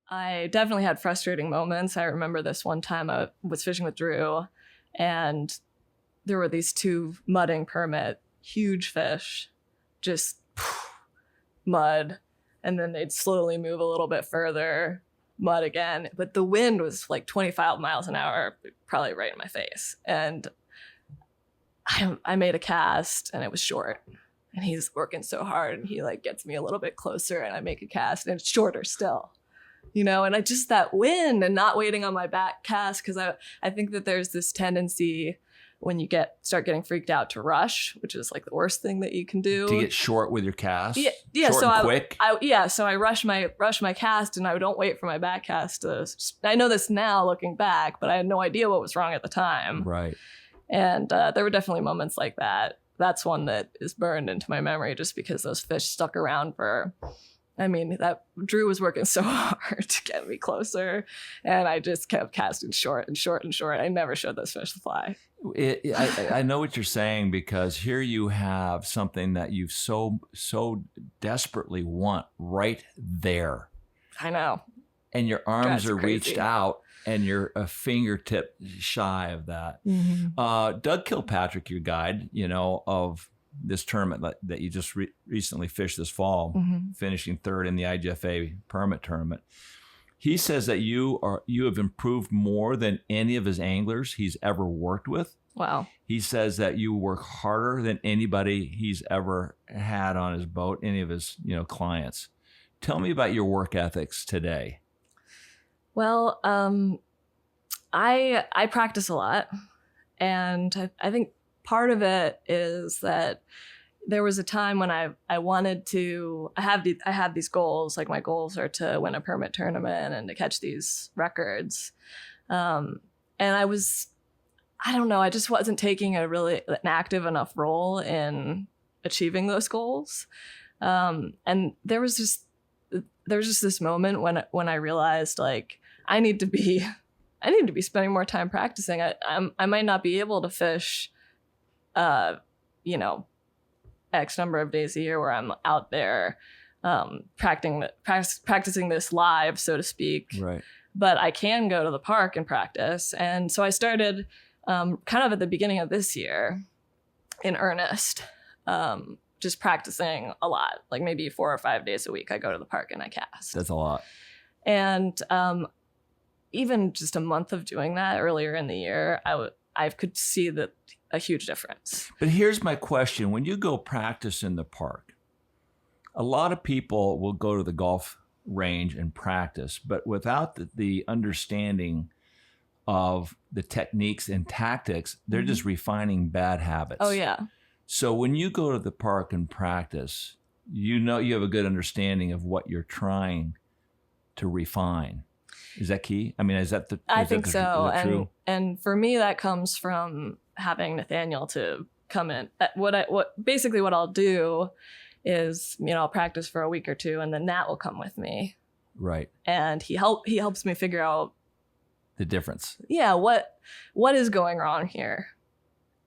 I definitely had frustrating moments. I remember this one time I was fishing with Drew, and there were these two mudding permit, huge fish, just mud, and then they'd slowly move a little bit further, mud again. But the wind was like 25 miles an hour, probably right in my face. And I made a cast, and it was short. And he's working so hard, and he like gets me a little bit closer, and I make a cast, and it's shorter still. And I just that wind and not waiting on my back cast, because I think that there's this tendency when you start getting freaked out to rush, which is like the worst thing that you can do. To get short with your cast? Yeah. Short and quick? So I rush my cast, and I don't wait for my back cast to. I know this now looking back, but I had no idea what was wrong at the time. Right. And there were definitely moments like that. That's one that is burned into my memory just because those fish stuck around for. I mean, that Drew was working so hard to get me closer, and I just kept casting short and short and short. I never showed those fish the fly. I know what you're saying, because here you have something that you so desperately want right there. I know. And your arms are crazy. Reached out, and you're a fingertip shy of that. Mm-hmm. Doug Kilpatrick, your guide, of this tournament that you just recently fished this fall, mm-hmm. finishing third in the IGFA permit tournament. He says that you have improved more than any of his anglers he's ever worked with. Wow. He says that you work harder than anybody he's ever had on his boat, any of his clients. Tell me about your work ethics today. Well, I practice a lot, and I think part of it is that there was a time when I wanted to. I have these goals. Like my goals are to win a permit tournament and to catch these records. And I don't know. I just wasn't taking an active enough role in achieving those goals. And there was just this moment when I realized like I need to be spending more time practicing. I might not be able to fish, X number of days a year where I'm out there practicing this live, so to speak. Right. But I can go to the park and practice. And so I started kind of at the beginning of this year in earnest, just practicing a lot, like maybe 4 or 5 days a week. I go to the park and I cast. That's a lot. And even just a month of doing that earlier in the year, I could see a huge difference. But here's my question. When you go practice in the park, a lot of people will go to the golf range and practice, but without the understanding of the techniques and tactics, they're mm-hmm. just refining bad habits. Oh, yeah. So when you go to the park and practice, you have a good understanding of what you're trying to refine. Is that key? I mean, I think so. Is that true? And for me, that comes from having Nathaniel to come in. What I'll do is, I'll practice for a week or two, and then Nat will come with me. Right. And he helps me figure out the difference. Yeah, what is going wrong here?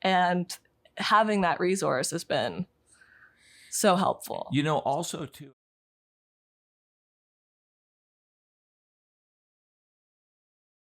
And having that resource has been so helpful. Also too.